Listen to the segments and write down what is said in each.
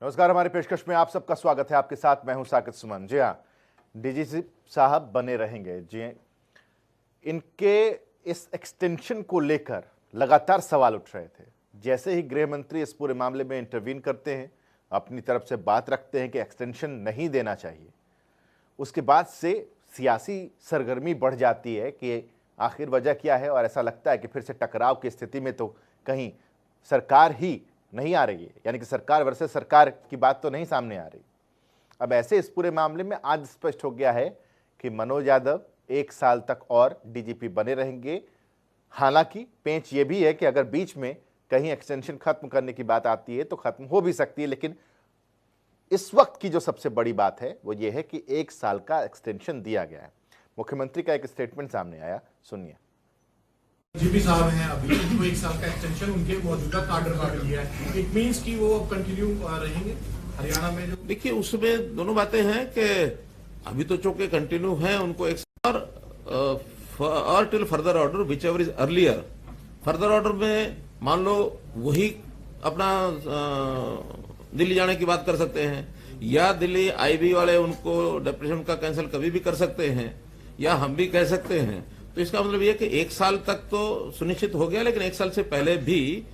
नमस्कार, हमारी पेशकश में आप सबका स्वागत है। आपके साथ मैं हूं साकिब सुमन। जी हाँ, डीजीपी साहब बने रहेंगे। जी, इनके इस एक्सटेंशन को लेकर लगातार सवाल उठ रहे थे। जैसे ही गृह मंत्री इस पूरे मामले में इंटरवीन करते हैं, अपनी तरफ से बात रखते हैं कि एक्सटेंशन नहीं देना चाहिए, उसके बाद से सियासी सरगर्मी बढ़ जाती है कि आखिर वजह क्या है। और ऐसा लगता है कि फिर से टकराव की स्थिति में तो कहीं सरकार ही नहीं आ रही है, यानी कि सरकार वर्सेस सरकार की बात तो नहीं सामने आ रही। अब ऐसे इस पूरे मामले में आज स्पष्ट हो गया है कि मनोज यादव 1 साल तक और डीजीपी बने रहेंगे। हालांकि पेंच ये भी है कि अगर बीच में कहीं एक्सटेंशन खत्म करने की बात आती है तो खत्म हो भी सकती है, लेकिन इस वक्त की जो सबसे बड़ी बात है वो ये है कि 1 साल का एक्सटेंशन दिया गया है। मुख्यमंत्री का एक स्टेटमेंट सामने आया, सुनिए। जीपी साहब हैं, अभी उनको 1 साल का एक्सटेंशन उनके मौजूदा कार्डर का दिया है। इट मींस कि वो कंटिन्यू रहेंगे हरियाणा में। जो देखिए, उसमें दोनों बातें हैं कि अभी तो चूंकि कंटिन्यू है, उनको एक और till further order which ever is earlier. Further order में मान लो वही अपना दिल्ली जाने की बात कर सकते हैं, या दिल्ली आईबी वाले उनको डेप्यूटेशन का कैंसिल कभी भी कर सकते हैं, या हम भी कह सकते हैं। तो इसका मतलब यह कि 1 साल तक तो सुनिश्चित हो गया, लेकिन 1 साल से पहले भी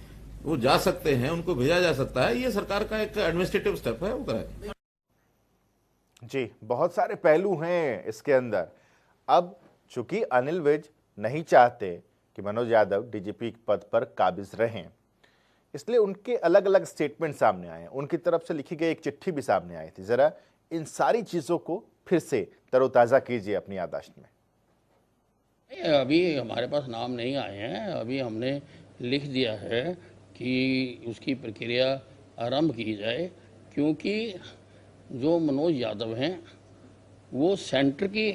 वो जा सकते हैं, उनको भेजा जा सकता है। ये सरकार का एक एडमिनिस्ट्रेटिव स्टेप है, वो कराए। जी, बहुत सारे पहलू हैं इसके अंदर। अब चूंकि अनिल विज नहीं चाहते कि मनोज यादव डीजीपी पद पर काबिज रहें, इसलिए उनके अलग अलग स्टेटमेंट सामने आए। उनकी तरफ से लिखी गई एक चिट्ठी भी सामने आई थी। जरा इन सारी चीजों को फिर से तरोताजा कीजिए अपनी याददाश्त में। अभी हमारे पास नाम नहीं आए हैं। अभी हमने लिख दिया है कि उसकी प्रक्रिया आरंभ की जाए, क्योंकि जो मनोज यादव हैं वो सेंटर की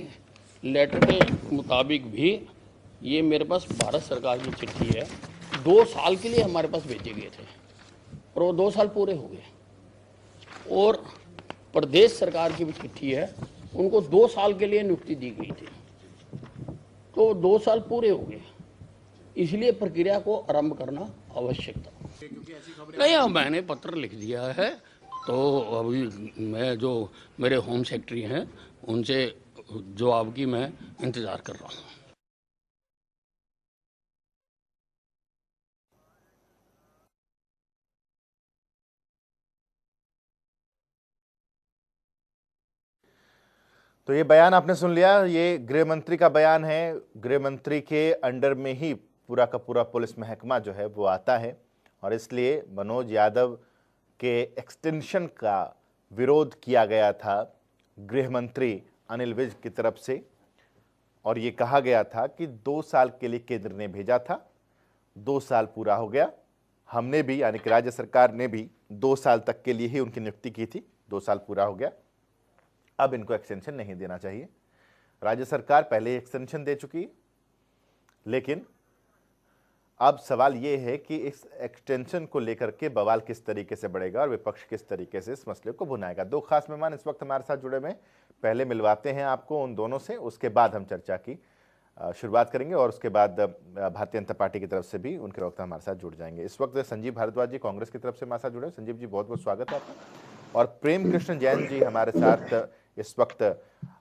लेटर के मुताबिक भी, ये मेरे पास भारत सरकार की चिट्ठी है, 2 साल के लिए हमारे पास भेजे गए थे और वो 2 साल पूरे हो गए। और प्रदेश सरकार की भी चिट्ठी है, उनको 2 साल के लिए नियुक्ति दी गई थी, तो 2 साल पूरे हो गए, इसलिए प्रक्रिया को आरंभ करना आवश्यक था। नहीं, मैंने पत्र लिख दिया है, तो अभी मैं जो मेरे होम सेक्रेटरी हैं उनसे जवाब की मैं इंतजार कर रहा हूँ। तो ये बयान आपने सुन लिया, ये गृह मंत्री का बयान है। गृह मंत्री के अंडर में ही पूरा का पूरा पुलिस महकमा जो है वो आता है, और इसलिए मनोज यादव के एक्सटेंशन का विरोध किया गया था गृह मंत्री अनिल विज की तरफ से। और ये कहा गया था कि 2 साल के लिए केंद्र ने भेजा था, 2 साल पूरा हो गया। हमने भी, यानी कि राज्य सरकार ने भी 2 साल तक के लिए ही उनकी नियुक्ति की थी, 2 साल पूरा हो गया, अब इनको एक्सटेंशन नहीं देना चाहिए। राज्य सरकार पहले ही एक्सटेंशन दे चुकी है, लेकिन अब सवाल यह है कि इस एक्सटेंशन को लेकर के बवाल किस तरीके से बढ़ेगा और विपक्ष किस तरीके से इस मसले को भुनाएगा। 2 खास मेहमान इस वक्त हमारे साथ जुड़े हुए हैं। पहले मिलवाते हैं आपको उन दोनों से, उसके बाद हम चर्चा की शुरुआत करेंगे, और उसके बाद भारतीय जनता पार्टी की तरफ से भी उनके वक्त हमारे साथ जुड़ जाएंगे। इस वक्त संजीव भारद्वाज जी कांग्रेस की तरफ से हमारे साथ जुड़े। संजीव जी, बहुत बहुत स्वागत है आपका। और प्रेम कृष्ण जैन जी हमारे साथ इस वक्त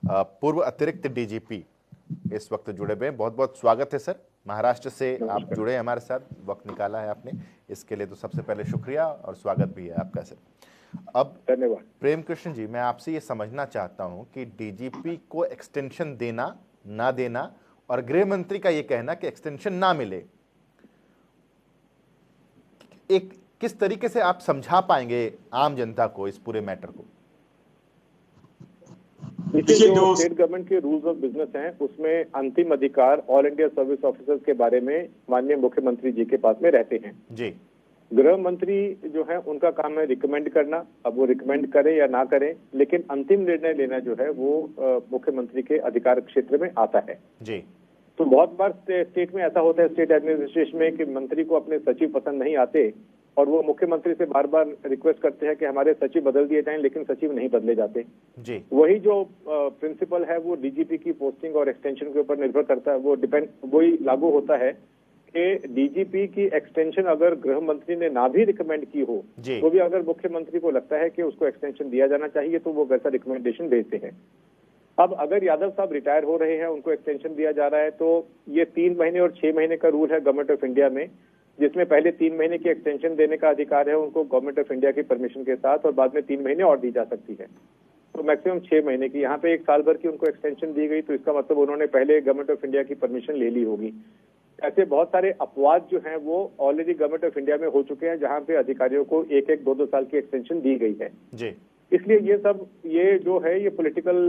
पूर्व अतिरिक्त डीजीपी इस वक्त जुड़े हुए हैं। बहुत बहुत स्वागत है सर। महाराष्ट्र से आप जुड़े हमारे साथ, वक्त निकाला है आपने, इसके लिए तो सबसे पहले शुक्रिया और स्वागत भी है आपका सर। अब धन्यवाद। प्रेम कृष्ण जी, मैं आपसे ये समझना चाहता हूं कि डीजीपी को एक्सटेंशन देना ना देना, और गृह मंत्री का ये कहना कि एक्सटेंशन ना मिले, एक किस तरीके से आप समझा पाएंगे आम जनता को इस पूरे मैटर को? देखिए, जो स्टेट गवर्नमेंट के रूल्स ऑफ बिजनेस हैं उसमें अंतिम अधिकार ऑल इंडिया सर्विस ऑफिसर्स के बारे में माननीय मुख्यमंत्री जी के पास में रहते हैं जी। गृह मंत्री जो है उनका काम है रिकमेंड करना। अब वो रिकमेंड करें या ना करें, लेकिन अंतिम निर्णय लेना जो है वो मुख्यमंत्री के अधिकार क्षेत्र में आता है जी। तो बहुत बार स्टेट में ऐसा होता है, स्टेट एडमिनिस्ट्रेशन में, कि मंत्री को अपने सचिव पसंद नहीं आते और वो मुख्यमंत्री से बार बार रिक्वेस्ट करते हैं कि हमारे सचिव बदल दिए जाएं, लेकिन सचिव नहीं बदले जाते जी। वही जो प्रिंसिपल है वो डीजीपी की पोस्टिंग और एक्सटेंशन के ऊपर निर्भर करता है, वो वही लागू होता है कि डीजीपी की एक्सटेंशन अगर गृह मंत्री ने ना भी रिकमेंड की हो जी। तो भी अगर मुख्यमंत्री को लगता है कि उसको एक्सटेंशन दिया जाना चाहिए तो वो वैसा रिकमेंडेशन भेजते हैं। अब अगर यादव साहब रिटायर हो रहे हैं, उनको एक्सटेंशन दिया जा रहा है, तो ये 3 महीने और 6 महीने का रूल है गवर्नमेंट ऑफ इंडिया में, जिसमें पहले 3 महीने की एक्सटेंशन देने का अधिकार है उनको गवर्नमेंट ऑफ इंडिया की परमिशन के साथ, और बाद में 3 महीने और दी जा सकती है, तो मैक्सिमम 6 महीने की। यहाँ पे 1 साल भर की उनको एक्सटेंशन दी गई, तो इसका मतलब उन्होंने पहले गवर्नमेंट ऑफ इंडिया की परमिशन ले ली होगी। ऐसे बहुत सारे अपवाद जो हैं वो ऑलरेडी गवर्नमेंट ऑफ इंडिया में हो चुके हैं, जहाँ पे अधिकारियों को 1-1, 2-2 साल की एक्सटेंशन दी गई है जी। इसलिए ये जो है ये पॉलिटिकल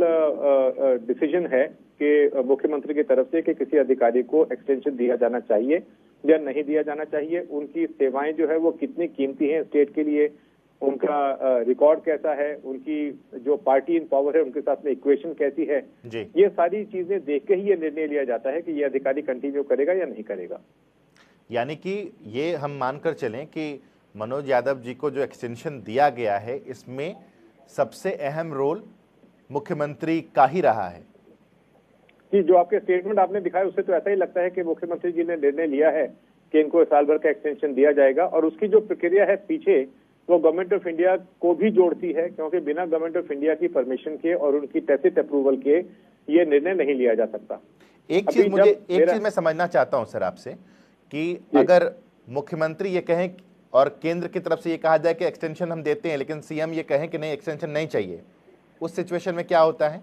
डिसीजन है कि मुख्यमंत्री की तरफ से कि किसी अधिकारी को एक्सटेंशन दिया जाना चाहिए या नहीं दिया जाना चाहिए, उनकी सेवाएं जो है वो कितनी कीमती हैं स्टेट के लिए, उनका रिकॉर्ड कैसा है, उनकी जो पार्टी इन पावर है उनके साथ में इक्वेशन कैसी है, जी। ये सारी चीजें देख के ही ये निर्णय लिया जाता है कि ये अधिकारी कंटिन्यू करेगा या नहीं करेगा। यानी कि ये हम मानकर चलें कि मनोज यादव जी को जो एक्सटेंशन दिया गया है इसमें सबसे अहम रोल मुख्यमंत्री का ही रहा है। जी, जो आपके स्टेटमेंट आपने दिखाया उससे तो ऐसा ही लगता है कि मुख्यमंत्री जी ने निर्णय लिया है कि इनको साल भर का एक्सटेंशन दिया जाएगा, और उसकी जो प्रक्रिया है पीछे वो गवर्नमेंट ऑफ इंडिया को भी जोड़ती है, क्योंकि बिना गवर्नमेंट ऑफ इंडिया की परमिशन के और उनकी टैसिट अप्रूवल के ये निर्णय नहीं लिया जा सकता। एक चीज मैं समझना चाहता हूं सर आपसे कि अगर मुख्यमंत्री ये कहें और केंद्र की तरफ से ये कहा जाए कि एक्सटेंशन हम देते हैं, लेकिन सीएम ये कहें कि नहीं एक्सटेंशन नहीं चाहिए, उस सिचुएशन में क्या होता है?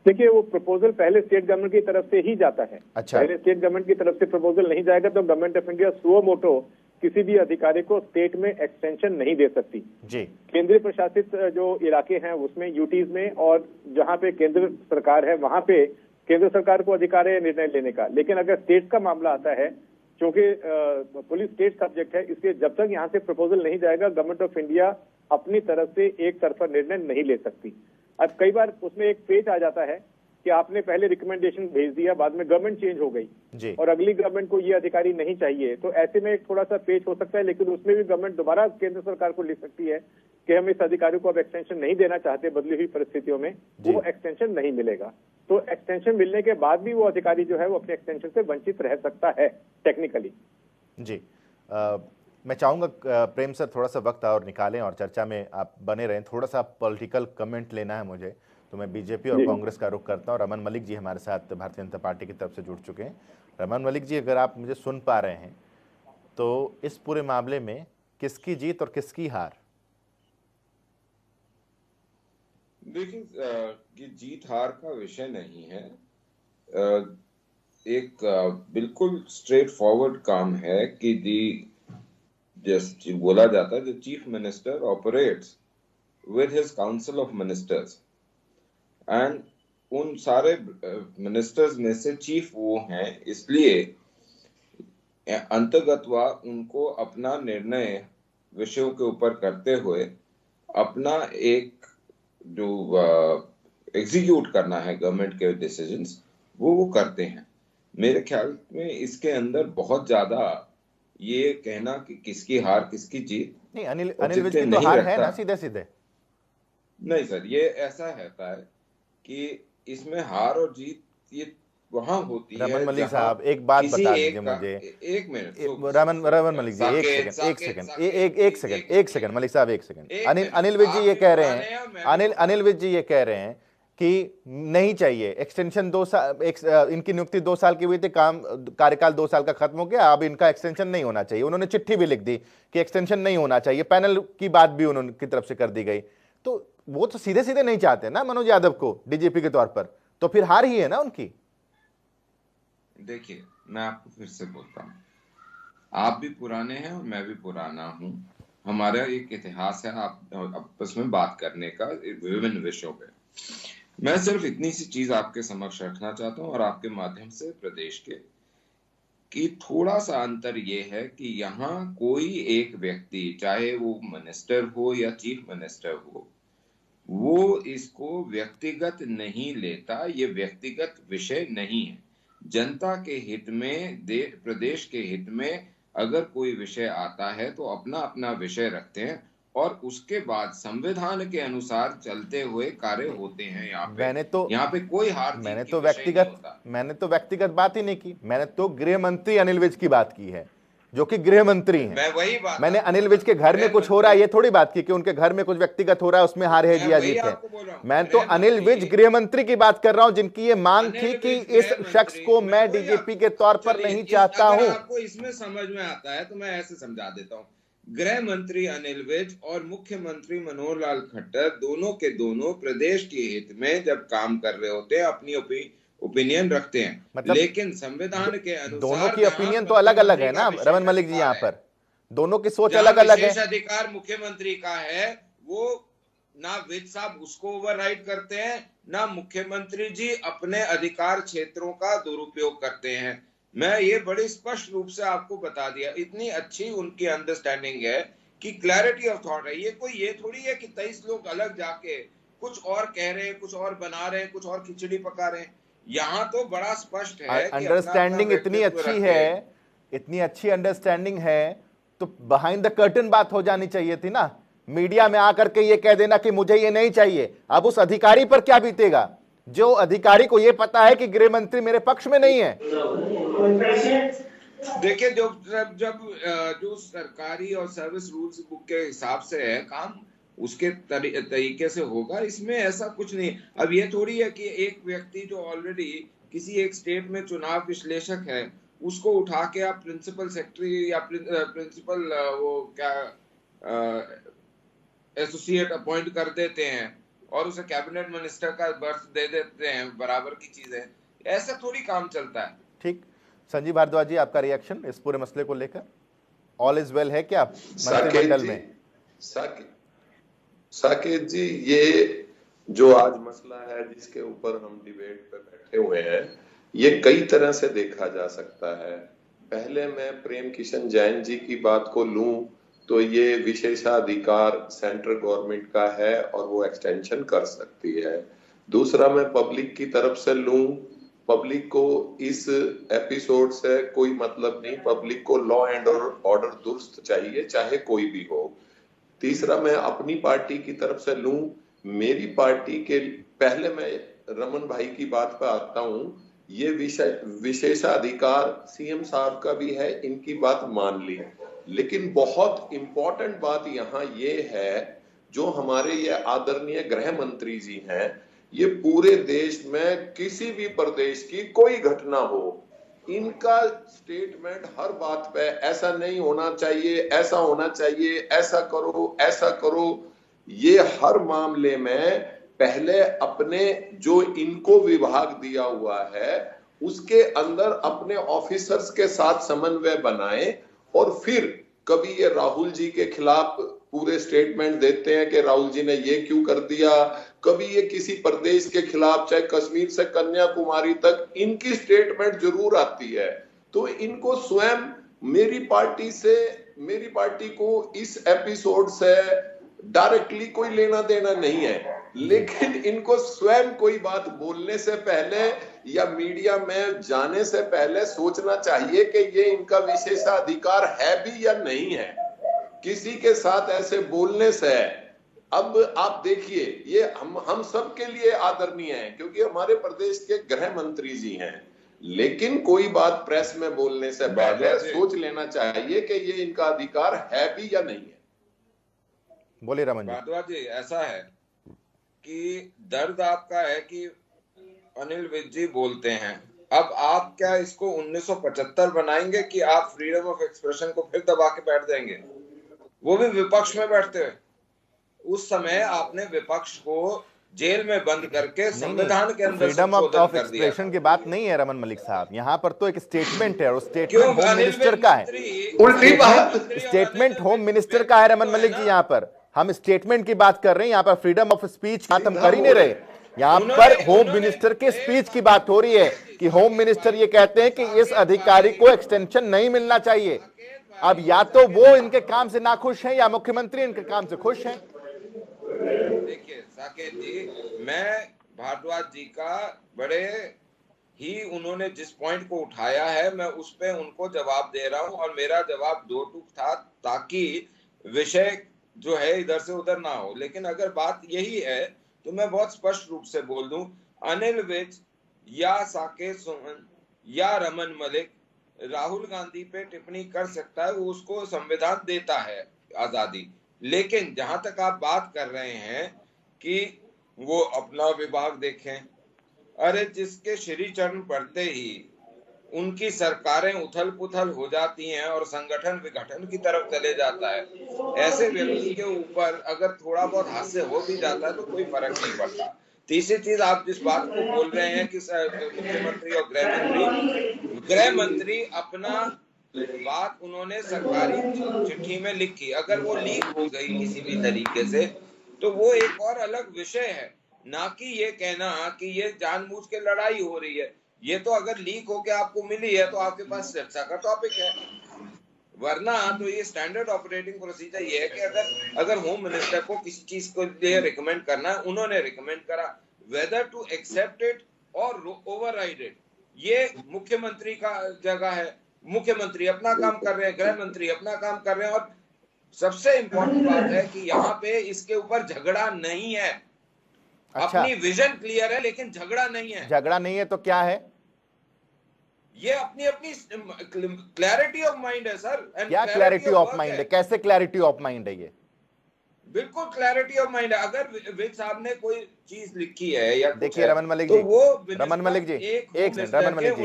देखिए, वो प्रपोजल पहले स्टेट गवर्नमेंट की तरफ से ही जाता है। अच्छा। पहले स्टेट गवर्नमेंट की तरफ से प्रपोजल नहीं जाएगा तो government of India suo motu किसी भी अधिकारी को स्टेट में एक्सटेंशन नहीं दे सकती। जी। केंद्रीय प्रशासित जो इलाके हैं उसमें यूटीज में, और जहां पे केंद्र सरकार है वहां पे केंद्र सरकार को अधिकार है निर्णय लेने का, लेकिन अगर स्टेट का मामला आता है, क्योंकि पुलिस स्टेट सब्जेक्ट है, इसलिए जब तक यहाँ से प्रपोजल नहीं जाएगा गवर्नमेंट ऑफ इंडिया अपनी तरफ से एक तरफा निर्णय नहीं ले सकती। अब कई बार उसमें एक पेच आ जाता है कि आपने पहले रिकमेंडेशन भेज दिया, बाद में गवर्नमेंट चेंज हो गई जी। और अगली गवर्नमेंट को ये अधिकारी नहीं चाहिए, तो ऐसे में एक थोड़ा सा पेच हो सकता है, लेकिन उसमें भी गवर्नमेंट दोबारा केंद्र सरकार को लिख सकती है कि हम इस अधिकारी को अब एक्सटेंशन नहीं देना चाहते, बदली हुई परिस्थितियों में वो एक्सटेंशन नहीं मिलेगा। तो एक्सटेंशन मिलने के बाद भी वो अधिकारी जो है वो अपने एक्सटेंशन से वंचित रह सकता है टेक्निकली। जी। मैं चाहूंगा प्रेम सर थोड़ा सा वक्त और निकालें और चर्चा में आप बने रहें। थोड़ा सा पॉलिटिकल कमेंट लेना है मुझे, तो मैं बीजेपी और कांग्रेस का रुख करता हूं। रमन मलिक जी हमारे साथ भारतीय जनता पार्टी की तरफ से जुड़ चुके हैं। रमन मलिक जी, अगर आप मुझे सुन पा रहे हैं तो इस पूरे मामले में किसकी जीत और किसकी हार? देखिए, ये जीत हार का विषय नहीं है। एक बिल्कुल स्ट्रेट फॉरवर्ड काम है कि जैसे बोला जाता है, the chief minister operates with his council of ministers, and उन सारे मिनिस्टर्स में से चीफ वो हैं, इसलिए अंतर्गतवा उनको अपना निर्णय विषयों के ऊपर करते हुए अपना एक जो एग्जीक्यूट करना है गवर्नमेंट के डिसीजंस वो करते हैं। मेरे ख्याल में इसके अंदर बहुत ज्यादा ये कहना कि किसकी हार किसकी जीत नहीं, अनिल विज की तो हार है ना, सीधे सीधे। नहीं सर, ये ऐसा रहता है कि इसमें हार और जीत ये वहां होती है। रमन मलिक साहब, एक बात बता दीजिए मुझे। एक मिनट, रमन मलिक जी, एक सेकंड मलिक साहब, एक सेकंड। अनिल विज जी ये कह रहे हैं, अनिल विज जी ये कह रहे हैं कि नहीं चाहिए एक्सटेंशन। 2 साल, इनकी नियुक्ति 2 साल की हुई थी, कार्यकाल 2 साल का खत्म हो गया, अब इनका एक्सटेंशन नहीं होना चाहिए। उन्होंने चिट्ठी भी लिख दी कि एक्सटेंशन नहीं होना चाहिए, पैनल की बात भी उनकी तरफ से कर दी गई। तो वो तो सीधे सीधे नहीं चाहते ना मनोज यादव को डीजीपी के तौर पर, तो फिर हार ही है ना उनकी। देखिए, मैं आपको फिर से बोलता हूँ, आप भी पुराने हैं और मैं भी पुराना हूँ। हमारा एक इतिहास है आपस में बात करने का विभिन्न विषयों पे। मैं सिर्फ इतनी सी चीज आपके समक्ष रखना चाहता हूँ और आपके माध्यम से प्रदेश के, कि थोड़ा सा अंतर ये है कि यहाँ कोई एक व्यक्ति, चाहे वो मिनिस्टर हो या चीफ मिनिस्टर हो, वो इसको व्यक्तिगत नहीं लेता। ये व्यक्तिगत विषय नहीं है। जनता के हित में, प्रदेश के हित में अगर कोई विषय आता है तो अपना अपना विषय रखते हैं और उसके बाद संविधान के अनुसार चलते हुए कार्य होते हैं। यहाँ पे कोई हार जीत की विषय नहीं होता। मैंने तो व्यक्तिगत बात ही नहीं की, मैंने तो गृह मंत्री अनिल विज की बात की है, जो कि गृह मंत्री हैं। मैंने अनिल विज के घर में कुछ हो रहा है ये थोड़ी बात की कि उनके घर में कुछ व्यक्तिगत हो रहा है उसमें हार है जिया जीत है। मैं तो अनिल विज गृह मंत्री की बात कर रहा हूं, जिनकी ये मांग थी कि इस शख्स को मैं डीजीपी के तौर पर नहीं चाहता हूं। आपको इसमें समझ में आता है तो मैं ऐसे समझा देता हूं। गृह मंत्री अनिल विज और मुख्यमंत्री मनोहर लाल खट्टर दोनों के दोनों प्रदेश के हित में जब काम कर रहे होते हैं अपनी ओपिनियन रखते हैं, मतलब लेकिन संविधान के अनुसार दोनों की ओपिनियन तो अलग अलग है ना रमन मलिक जी, यहाँ पर दोनों की सोच अलग अलग है। विशेष अधिकार मुख्यमंत्री का है, वो ना विज साहब उसको ओवरराइड करते हैं, ना मुख्यमंत्री जी अपने अधिकार क्षेत्रों का दुरुपयोग करते हैं। मैं ये बड़ी स्पष्ट रूप से आपको बता दिया, इतनी अच्छी उनकी अंडरस्टैंडिंग है कि क्लैरिटी ऑफ थॉट है। ये थोड़ी है कि 23 लोग अलग जाके कुछ और कह रहे हैं, कुछ और बना रहे हैं, कुछ और खिचड़ी पका रहे हैं। यहाँ तो बड़ा स्पष्ट है अंडरस्टैंडिंग इतनी अच्छी है, इतनी अच्छी अंडरस्टैंडिंग है तो बिहाइंड द कर्टन बात हो जानी चाहिए थी ना। मीडिया में आकर के ये कह देना कि मुझे ये नहीं चाहिए, अब उस अधिकारी पर क्या बीतेगा जो अधिकारी को ये पता है कि गृह मंत्री मेरे पक्ष में नहीं है। देखिए जो सरकारी और सर्विस रूल्स बुक के हिसाब से है काम, उसके तरीके से होगा, इसमें ऐसा कुछ नहीं। अब ये थोड़ी है कि एक व्यक्ति जो ऑलरेडी किसी एक स्टेट में चुनाव विश्लेषक है उसको उठा के आप प्रिंसिपल सेक्रेटरी या प्रिंसिपल वो क्या एसोसिएट अपॉइंट कर देते हैं और उसे कैबिनेट मिनिस्टर का बर्थ दे देते हैं, बराबर की चीज है। ऐसा थोड़ी काम चलता है। ठीक, संजीव भारद्वाज जी आपका रिएक्शन इस पूरे मसले को लेकर? ऑल इज वेल है क्या मंत्रिमंडल में? साकेत जी, ये जो आज मसला है जिसके ऊपर हम डिबेट पे बैठे हुए हैं, ये कई तरह से देखा जा सकता है। पहले मैं प्रेम किशन जैन जी की बात को लूं तो ये विशेषाधिकार सेंट्रल गवर्नमेंट का है और वो एक्सटेंशन कर सकती है। दूसरा मैं पब्लिक की तरफ से लूं, पब्लिक को इस एपिसोड से कोई मतलब नहीं, पब्लिक को लॉ एंड ऑर्डर दुरुस्त चाहिए चाहे कोई भी हो। तीसरा मैं अपनी पार्टी की तरफ से लूं, मेरी पार्टी के पहले मैं रमन भाई की बात पर आता हूं। ये विशेषाधिकार सीएम साहब का भी है, इनकी बात मान ली, लेकिन बहुत इंपॉर्टेंट बात यहाँ ये है जो हमारे ये आदरणीय गृह मंत्री जी हैं, ये पूरे देश में किसी भी प्रदेश की कोई घटना हो, इनका स्टेटमेंट हर बात पे ऐसा नहीं होना चाहिए, ऐसा होना चाहिए, ऐसा करो, ये हर मामले में पहले अपने जो इनको विभाग दिया हुआ है उसके अंदर अपने ऑफिसर्स के साथ समन्वय बनाए और फिर कभी ये राहुल जी के खिलाफ पूरे स्टेटमेंट देते हैं कि राहुल जी ने ये क्यों कर दिया, कभी ये किसी प्रदेश के खिलाफ चाहे कश्मीर से कन्याकुमारी तक इनकी स्टेटमेंट जरूर आती है। तो इनको स्वयं मेरी पार्टी को इस एपिसोड से डायरेक्टली कोई लेना देना नहीं है, लेकिन इनको स्वयं कोई बात बोलने से पहले या मीडिया में जाने से पहले सोचना चाहिए कि ये इनका विशेषाधिकार है भी या नहीं है। किसी के साथ ऐसे बोलने से अब आप देखिए, ये हम सब के लिए आदरणीय है क्योंकि हमारे प्रदेश के गृह मंत्री जी हैं, लेकिन कोई बात प्रेस में बोलने से पहले सोच लेना चाहिए कि ये इनका अधिकार है भी या नहीं है। बोलिए रमन भारद्वाज जी, ऐसा है कि दर्द आपका है कि अनिल विज जी बोलते हैं, अब आप क्या इसको 1975 बनाएंगे कि आप फ्रीडम ऑफ एक्सप्रेशन को फिर दबा के बैठ देंगे, वो भी विपक्ष में बैठते हुए? उस समय आपने विपक्ष को जेल में बंद करके संविधान के अंदर फ्रीडम ऑफ एक्सप्रेशन की बात नहीं है रमन मलिक साहब, यहाँ पर तो एक स्टेटमेंट है और स्टेटमेंट होम मिनिस्टर का है। उल्टी बात, स्टेटमेंट होम मिनिस्टर का है रमन मलिक जी। यहाँ पर हम स्टेटमेंट की बात कर रहे हैं, यहाँ पर फ्रीडम ऑफ स्पीच बात हम कर ही नहीं रहे, यहाँ पर होम मिनिस्टर के स्पीच की बात हो रही है कि होम मिनिस्टर ये कहते हैं कि इस अधिकारी को एक्सटेंशन नहीं मिलना चाहिए। अब या तो वो इनके काम से नाखुश हैं या मुख्यमंत्री इनके काम से खुश हैं। देखिए साकेत जी, मैं भारद्वाज जी का बड़े ही उन्होंने जिस पॉइंट को उठाया है मैं उस पे उनको जवाब दे रहा हूं और मेरा जवाब दो टूक था ताकि विषय जो है इधर से उधर ना हो। लेकिन अगर बात यही है तो मैं बहुत स्पष्ट रूप से बोल दूं, अनिल विज या साकेत सुमन या रमन मलिक राहुल गांधी पे टिप्पणी कर सकता है, वो उसको संविधान देता है आजादी। लेकिन जहां तक आप बात कर रहे हैं कि वो अपना विभाग देखें, अरे जिसके श्री चरण पढ़ते ही उनकी सरकारें उथल पुथल हो जाती हैं और संगठन विघटन की तरफ चले जाता है, ऐसे व्यक्ति के ऊपर अगर थोड़ा बहुत हास्य हो भी जाता है तो कोई फर्क नहीं पड़ता। तीसरी चीज, आप जिस बात को बोल रहे हैं कि मुख्यमंत्री और गृह मंत्री अपना बात उन्होंने सरकारी चिट्ठी में लिखी, अगर वो लीक हो गई किसी भी तरीके से तो वो एक और अलग विषय है, ना कि ये कहना कि ये जानबूझ के लड़ाई हो रही है। ये तो अगर लीक होके आपको मिली है तो आपके पास चर्चा का टॉपिक है, वरना तो ये स्टैंडर्ड ऑपरेटिंग प्रोसीजर ये है कि अगर होम मिनिस्टर को किसी चीज को लिए रिकमेंड करना है, उन्होंने रिकमेंड करा, वेदर टू एक्सेप्ट इट और ओवरराइड इट, ये मुख्यमंत्री का जगह है। मुख्यमंत्री अपना काम कर रहे हैं, गृह मंत्री अपना काम कर रहे हैं, और सबसे इंपॉर्टेंट बात है कि यहाँ पे इसके ऊपर झगड़ा नहीं है। अच्छा। अपनी विजन क्लियर है लेकिन झगड़ा नहीं है। झगड़ा नहीं है तो क्या है? ये अपनी अपनी क्लैरिटी ऑफ माइंड है सर। क्या क्लैरिटी ऑफ माइंड है? कैसे क्लैरिटी ऑफ माइंड है? ये बिल्कुल क्लैरिटी ऑफ माइंड है। अगर विज साहब ने कोई चीज लिखी है या देखिए रमन मलिक तो जी, वो रमन मलिक जी एक सेकंड, रमन मलिक जी,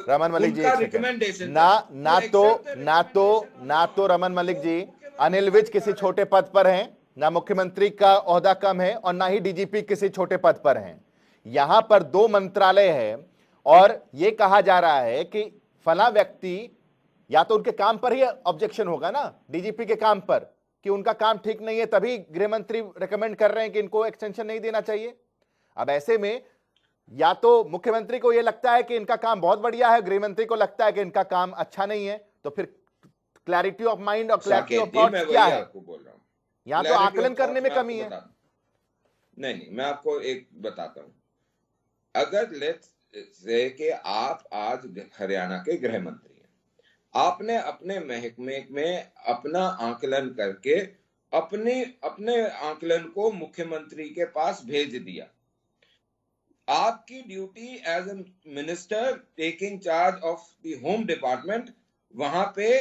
रमन मलिक जी रिकमेंडेशन ना तो रमन मलिक जी अनिल विज किसी छोटे पद पर हैं, ना मुख्यमंत्री का ओहदा कम है और ना ही डीजीपी किसी छोटे पद पर हैं। यहां पर 2 मंत्रालय है और यह कहा जा रहा है कि फला व्यक्ति, या तो उनके काम पर ही ऑब्जेक्शन होगा ना, डीजीपी के काम पर कि उनका काम ठीक नहीं है, तभी गृह मंत्री रिकमेंड कर रहे हैं कि इनको एक्सटेंशन नहीं देना चाहिए। अब ऐसे में या तो मुख्यमंत्री को यह लगता है कि इनका काम बहुत बढ़िया है, गृह मंत्री को लगता है कि इनका काम अच्छा नहीं है, तो फिर क्लैरिटी ऑफ माइंड और क्लैरिटी ऑफ थॉट क्या है? यहाँ तो आकलन करने में कमी है। नहीं, मैं आपको एक बताता हूं। अगर लेट्स से कि आप आज हरियाणा के गृह मंत्री हैं, आपने अपने महकमे में अपना आकलन करके अपने आकलन को मुख्यमंत्री के पास भेज दिया। आपकी duty as a minister taking charge of the home department वहां पे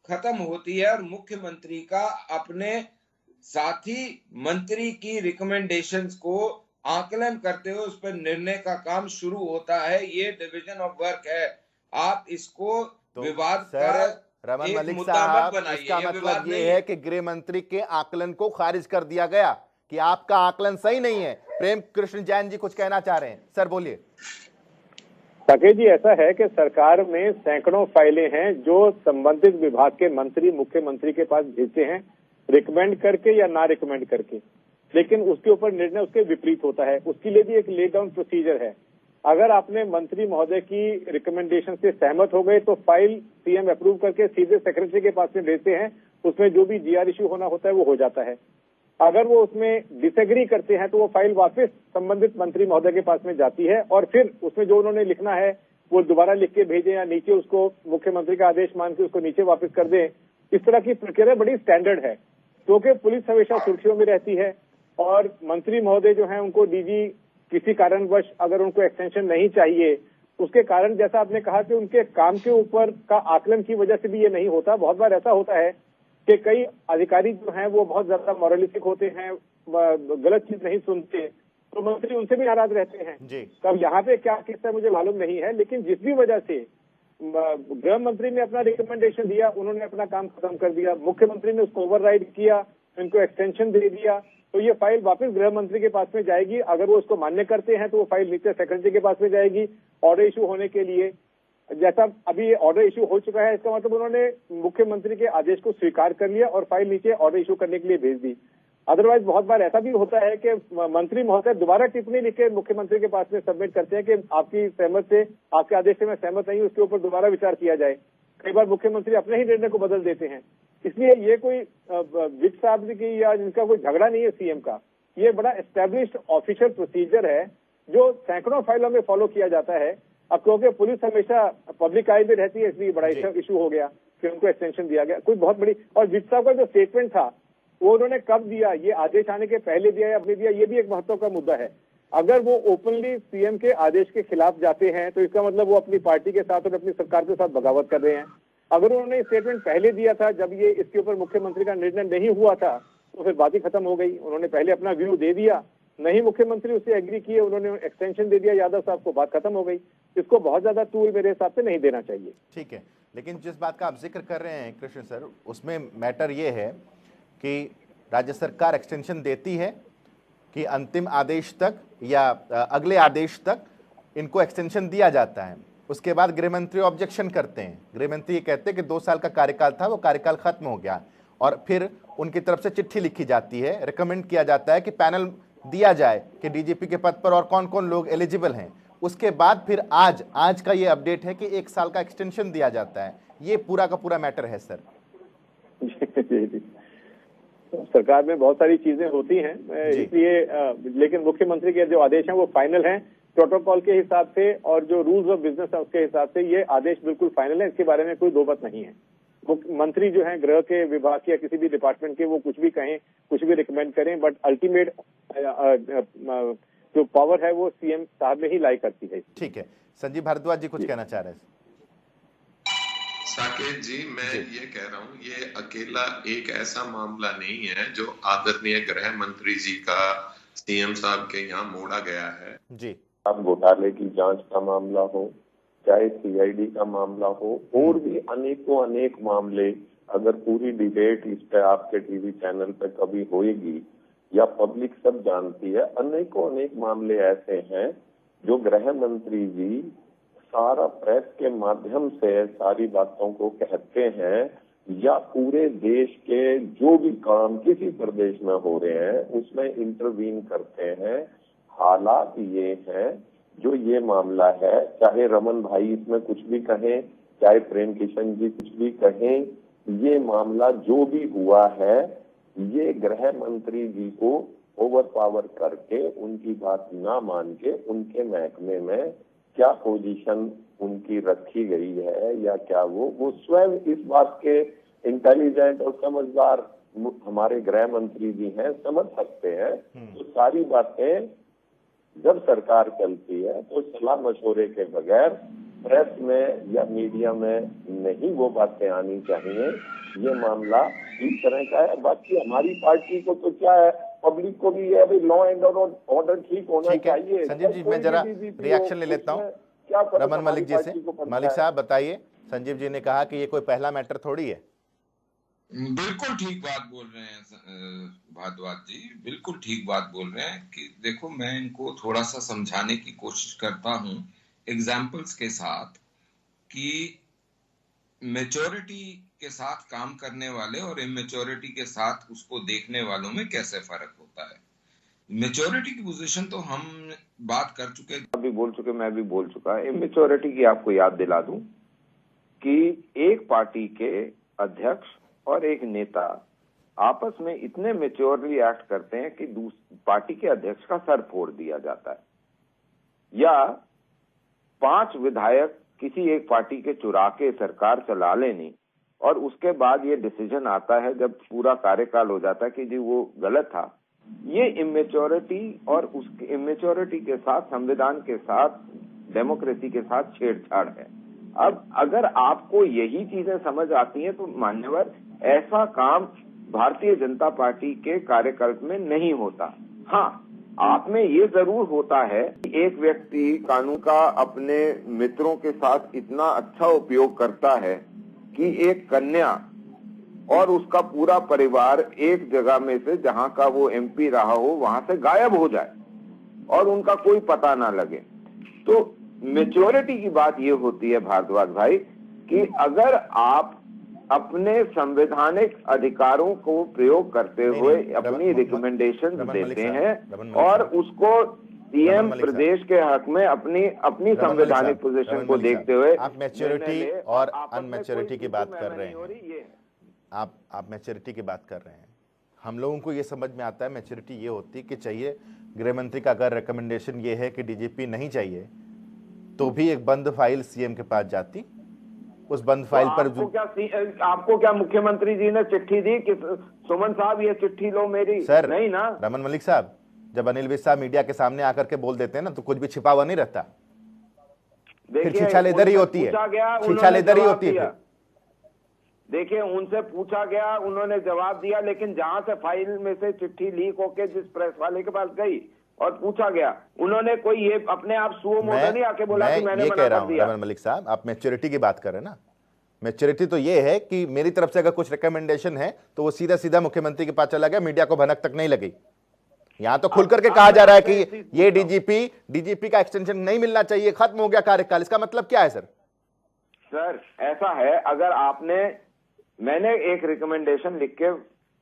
खत्म होती है और मुख्यमंत्री का अपने साथी मंत्री की रिकमेंडेशंस को आकलन करते हुए उस पर निर्णय का काम शुरू होता है। ये डिवीजन ऑफ वर्क है। आप इसको तो विवाद कर रमन मलिक साहब, इसका मतलब ये है कि गृह मंत्री के आकलन को खारिज कर दिया गया कि आपका आकलन सही नहीं है। प्रेम कृष्ण जैन जी कुछ कहना चाह रहे हैं, सर बोलिए। साकेत जी, ऐसा है कि सरकार में सैकड़ों फाइलें हैं जो संबंधित विभाग के मंत्री मुख्यमंत्री के पास भेजते हैं, रिकमेंड करके या ना रिकमेंड करके, लेकिन उसके ऊपर निर्णय उसके विपरीत होता है। उसके लिए भी एक ले डाउन प्रोसीजर है। अगर आपने मंत्री महोदय की रिकमेंडेशन से सहमत हो गए तो फाइल सीएम अप्रूव करके सीधे सेक्रेटरी के पास में भेजते हैं, उसमें जो भी जीआर इश्यू होना होता है वो हो जाता है। अगर वो उसमें डिसएग्री करते हैं तो वो फाइल वापस संबंधित मंत्री महोदय के पास में जाती है और फिर उसमें जो उन्होंने लिखना है वो दोबारा लिख के भेजें या नीचे उसको मुख्यमंत्री का आदेश मान के उसको नीचे वापस कर दें। इस तरह की प्रक्रिया बड़ी स्टैंडर्ड है, क्योंकि पुलिस हमेशा सुर्खियों में रहती है और मंत्री महोदय जो है उनको डीजी किसी कारणवश अगर उनको एक्सटेंशन नहीं चाहिए, उसके कारण जैसा आपने कहा कि उनके काम के ऊपर का आकलन की वजह से भी ये नहीं होता। बहुत बार ऐसा होता है कि कई अधिकारी जो हैं वो बहुत ज्यादा मॉरलिस्टिक होते हैं, गलत चीज नहीं सुनते, तो मंत्री उनसे भी नाराज रहते हैं जी। तब यहाँ पे क्या किस्सा मुझे मालूम नहीं है, लेकिन जिस भी वजह से गृह मंत्री ने अपना रिकमेंडेशन दिया, उन्होंने अपना काम खत्म कर दिया, मुख्यमंत्री ने उसको ओवरराइड किया, इनको एक्सटेंशन दे दिया, तो ये फाइल वापस गृह मंत्री के पास में जाएगी। अगर वो उसको मान्य करते हैं तो वो फाइल नीचे सेक्रेटरी के पास में जाएगी ऑर्डर इशू होने के लिए। जैसा अभी ये ऑर्डर इशू हो चुका है, इसका मतलब उन्होंने मुख्यमंत्री के आदेश को स्वीकार कर लिया और फाइल नीचे ऑर्डर इशू करने के लिए भेज दी। अदरवाइज बहुत बार ऐसा भी होता है कि मंत्री महोदय दोबारा टिप्पणी लिख के मुख्यमंत्री के पास में सबमिट करते हैं कि आपकी सहमत से, आपके आदेश से मैं सहमत नहीं हूं, उसके ऊपर दोबारा विचार किया जाए। कई बार मुख्यमंत्री अपने ही निर्णय को बदल देते हैं। इसलिए ये कोई विज साहब की या इनका कोई झगड़ा नहीं है सीएम का, ये बड़ा एस्टेब्लिश्ड ऑफिशियल प्रोसीजर है जो सैकड़ों फाइलों में फॉलो किया जाता है। अब क्योंकि पुलिस हमेशा पब्लिक आई में रहती है, इसलिए बड़ा इशू हो गया कि उनको एक्सटेंशन दिया गया। कोई बहुत बड़ी, और विज साहब का जो स्टेटमेंट था वो उन्होंने कब दिया, ये आदेश आने के पहले दिया या अब नहीं दिया, ये भी एक महत्व का मुद्दा है। अगर वो ओपनली सीएम के आदेश के खिलाफ जाते हैं तो इसका मतलब वो अपनी पार्टी के साथ और अपनी सरकार के साथ बगावत कर रहे हैं। अगर उन्होंने स्टेटमेंट पहले दिया था जब ये इसके ऊपर मुख्यमंत्री का निर्णय नहीं हुआ था तो फिर बात ही खत्म हो गई। उन्होंने पहले अपना व्यू दे दिया, नहीं मुख्यमंत्री उससे एग्री किए, उन्होंने एक्सटेंशन दे दिया यादव साहब को, बात खत्म हो गई। इसको बहुत ज्यादा तूल मेरे हिसाब से नहीं देना चाहिए। ठीक है, लेकिन जिस बात का आप जिक्र कर रहे हैं कृष्ण सर, उसमें मैटर ये है कि राज्य सरकार एक्सटेंशन देती है कि अंतिम आदेश तक या अगले आदेश तक इनको एक्सटेंशन दिया जाता है। उसके बाद गृह मंत्री ऑब्जेक्शन करते हैं। गृह मंत्री ये कहते हैं कि 2 साल का कार्यकाल था, वो कार्यकाल खत्म हो गया, और फिर उनकी तरफ से चिट्ठी लिखी जाती है, रिकमेंड किया जाता है कि पैनल दिया जाए कि डीजीपी के पद पर और कौन कौन लोग एलिजिबल हैं। उसके बाद फिर आज का ये अपडेट है कि 1 साल का एक्सटेंशन दिया जाता है। ये पूरा का पूरा मैटर है सर। सरकार में बहुत सारी चीजें होती हैं, इसलिए लेकिन मुख्यमंत्री के जो आदेश हैं वो फाइनल हैं प्रोटोकॉल के हिसाब से, और जो रूल्स ऑफ बिजनेस है उसके हिसाब से ये आदेश बिल्कुल फाइनल है। इसके बारे में कोई दो बात नहीं है। मुख्यमंत्री जो है गृह के विभाग के या किसी भी डिपार्टमेंट के, वो कुछ भी कहें, कुछ भी रिकमेंड करें, बट अल्टीमेट जो पावर है वो सीएम साहब में ही लाई करती है। ठीक है, संजीव भारद्वाज जी कुछ कहना चाह रहे हैं। साकेत जी, मैं ये कह रहा हूँ, ये अकेला एक ऐसा मामला नहीं है जो आदरणीय गृह मंत्री जी का सीएम साहब के यहाँ मोड़ा गया है जी। अब घोटाले की जांच का मामला हो, चाहे सीआईडी का मामला हो, और भी अनेकों अनेक मामले, अगर पूरी डिबेट इस पे आपके टीवी चैनल पे कभी होएगी या पब्लिक सब जानती है, अनेकों अनेक मामले ऐसे हैं जो गृह मंत्री जी सारा प्रेस के माध्यम से सारी बातों को कहते हैं, या पूरे देश के जो भी काम किसी प्रदेश में हो रहे हैं उसमें इंटरवीन करते हैं। हालात ये हैं, जो ये मामला है, चाहे रमन भाई इसमें कुछ भी कहें, चाहे प्रेम किशन जी कुछ भी कहें, ये मामला जो भी हुआ है, ये गृह मंत्री जी को ओवर पावर करके, उनकी बात ना मान के, उनके महकमे में क्या पोजीशन उनकी रखी गई है या क्या वो स्वयं इस बात के इंटेलिजेंट और समझदार हमारे गृह मंत्री जी हैं, समझ सकते हैं। तो सारी बातें जब सरकार चलती है तो सलाह मशवरे के बगैर प्रेस में या मीडिया में नहीं वो बातें आनी चाहिए। ये मामला इस तरह का है। बाकी हमारी पार्टी को तो क्या है, पब्लिक को भी है, अभी लॉ एंड ऑर्डर ठीक होना चाहिए। संजीव जी, मैं जरा रिएक्शन ले लेता हूँ रमन मलिक जी से। मलिक साहब बताइए, संजीव जी ने कहा कि ये कोई पहला मैटर थोड़ी है। बिल्कुल ठीक बात बोल रहे हैं भारद्वाज जी, बिल्कुल ठीक बात बोल रहे हैं कि देखो, मैं इनको थोड़ा सा समझाने की कोशिश करता हूं एग्जाम्पल्स के साथ कि मैच्योरिटी के साथ काम करने वाले और इमेच्योरिटी के साथ उसको देखने वालों में कैसे फर्क होता है। मैच्योरिटी की पोजीशन तो हम बात कर चुके, अभी बोल चुके, मैं भी बोल चुका। इमेच्योरिटी की आपको याद दिला दूं कि एक पार्टी के अध्यक्ष और एक नेता आपस में इतने मैच्योरली एक्ट करते हैं कि पार्टी के अध्यक्ष का सर फोड़ दिया जाता है, या 5 विधायक किसी एक पार्टी के चुरा के सरकार चला लेनी, और उसके बाद ये डिसीजन आता है जब पूरा कार्यकाल हो जाता है कि जी वो गलत था। ये इमेच्योरिटी, और उसके इमेच्योरिटी के साथ संविधान के साथ, डेमोक्रेसी के साथ छेड़छाड़ है। अब अगर आपको यही चीजें समझ आती हैं तो मान्यवर, ऐसा काम भारतीय जनता पार्टी के कार्यकाल में नहीं होता। हाँ, आप में ये जरूर होता है कि एक व्यक्ति कानून का अपने मित्रों के साथ इतना अच्छा उपयोग करता है कि एक कन्या और उसका पूरा परिवार एक जगह में से, जहां का वो एमपी रहा हो, वहां से गायब हो जाए और उनका कोई पता ना लगे। तो मैच्योरिटी की बात ये होती है भारद्वाज भाई कि अगर आप अपने संवैधानिक अधिकारों को प्रयोग करते हुए अपनी रिकमेंडेशन देते हैं और उसको सीएम प्रदेश के हक में अपनी संवैधानिक पोजीशन को देखते हुए आप मैच्योरिटी और अनमैच्योरिटी की बात कर रहे हैं। आप मैच्योरिटी की बात कर रहे हैं। हम लोगों को ये समझ में आता है मैच्योरिटी ये होती कि चाहिए, गृह मंत्री का अगर रिकमेंडेशन ये है कि डीजीपी नहीं चाहिए तो भी एक बंद फाइल सीएम के पास जाती, उस बंद फाइल पर आपको क्या मुख्यमंत्री जी ने चिट्ठी दी कि सुमन साहब ये चिट्ठी लो मेरी, सर नहीं ना। रमन मलिक साहब, जब अनिल विज साहब मीडिया के सामने आकर के बोल देते हैं ना तो कुछ भी छिपा हुआ नहीं रहता, फिर छीछाल इधर ही होती है, छीछाल इधर ही होती है। देखिए उनसे पूछा गया, उन्होंने जवाब दिया, लेकिन जहां से फाइल में से चिट्ठी लीक होके जिस प्रेस वाले के पास गई और पूछा गया, उन्होंने कोई ये अपने आप सुओ मोटो नहीं आके बोला कि मैंने मना कर दिया। रमन मलिक साहब, आप मैच्योरिटी की बात कर रहे हैं ना, मैच्योरिटी तो ये है कि मेरी तरफ से अगर कुछ रिकमेंडेशन है तो वो सीधा सीधा मुख्यमंत्री के पास चला गया, मीडिया को भनक तक नहीं लगी। यहां तो खुल करके कहा जा रहा है कि ये डीजीपी का एक्सटेंशन नहीं मिलना चाहिए, खत्म हो गया कार्यकाल। इसका मतलब क्या है सर? सर ऐसा है, अगर मैंने एक रिकमेंडेशन लिख के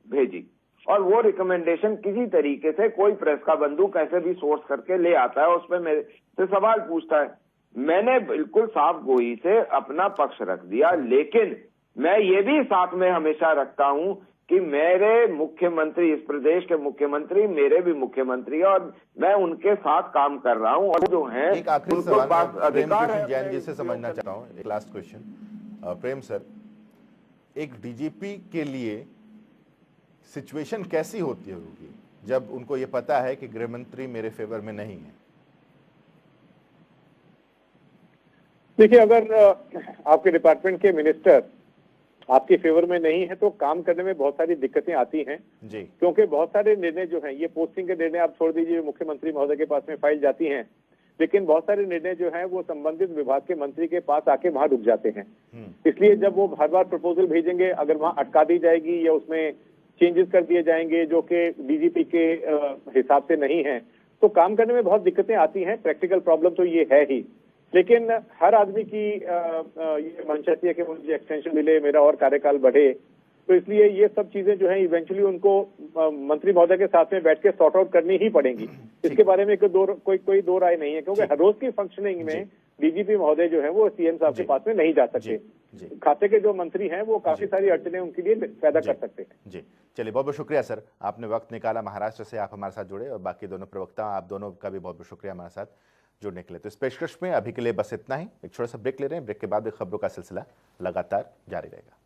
भेजी और वो रिकमेंडेशन किसी तरीके से कोई प्रेस का बंधु कैसे भी सोर्स करके ले आता है, उस पर मेरे से सवाल पूछता है, मैंने बिल्कुल साफ गोई से अपना पक्ष रख दिया। लेकिन मैं ये भी साथ में हमेशा रखता हूं कि मेरे मुख्यमंत्री, इस प्रदेश के मुख्यमंत्री मेरे भी मुख्यमंत्री, और मैं उनके साथ काम कर रहा हूं, और जो है एक आखिरी उनको सवाल पास अधिकार है। जैन जी से समझना चाह रहा हूं, एक लास्ट क्वेश्चन। प्रेम सर, एक डीजीपी के लिए सिचुएशन कैसी होती होगी जब उनको ये पता है कि गृह मंत्री मेरे फेवर में नहीं है? देखिए, अगर आपके डिपार्टमेंट के मिनिस्टर आपके फेवर में नहीं है तो काम करने में बहुत सारी दिक्कतें आती हैं जी, क्योंकि बहुत सारे निर्णय जो हैं, ये पोस्टिंग के निर्णय आप छोड़ दीजिए, मुख्यमंत्री महोदय के पास में फाइल जाती हैं, लेकिन बहुत सारे निर्णय जो हैं वो संबंधित विभाग के मंत्री के पास आके वहां रुक जाते हैं। इसलिए जब वो हर बार प्रपोजल भेजेंगे, अगर वहां अटका दी जाएगी या उसमें चेंजेस कर दिए जाएंगे जो कि डीजीपी के हिसाब से नहीं है, तो काम करने में बहुत दिक्कतें आती हैं। प्रैक्टिकल प्रॉब्लम तो ये है ही, लेकिन हर आदमी की ये मंशा है कि मुझे एक्सटेंशन मिले, मेरा और कार्यकाल बढ़े, तो इसलिए ये सब चीजें जो है इवेंचुअली उनको मंत्री महोदय के साथ में बैठ के सॉर्ट आउट करनी ही पड़ेंगी। इसके बारे में कोई दो राय नहीं है, क्योंकि हर रोज की फंक्शनिंग में डीजीपी महोदय जो है वो सीएम साहब के पास में नहीं जा सकते। खाते के जो मंत्री हैं वो काफी सारी अड़चने उनके लिए पैदा कर सकते हैं। जी, चलिए, बहुत बहुत शुक्रिया सर, आपने वक्त निकाला, महाराष्ट्र से आप हमारे साथ जुड़े, और बाकी दोनों प्रवक्ता, आप दोनों का भी बहुत बहुत शुक्रिया हमारे साथ जुड़ने के लिए। तो इस पेशकश में अभी के लिए बस इतना ही। एक छोटा सा ब्रेक ले रहे हैं, ब्रेक के बाद भी खबरों का सिलसिला लगातार जारी रहेगा।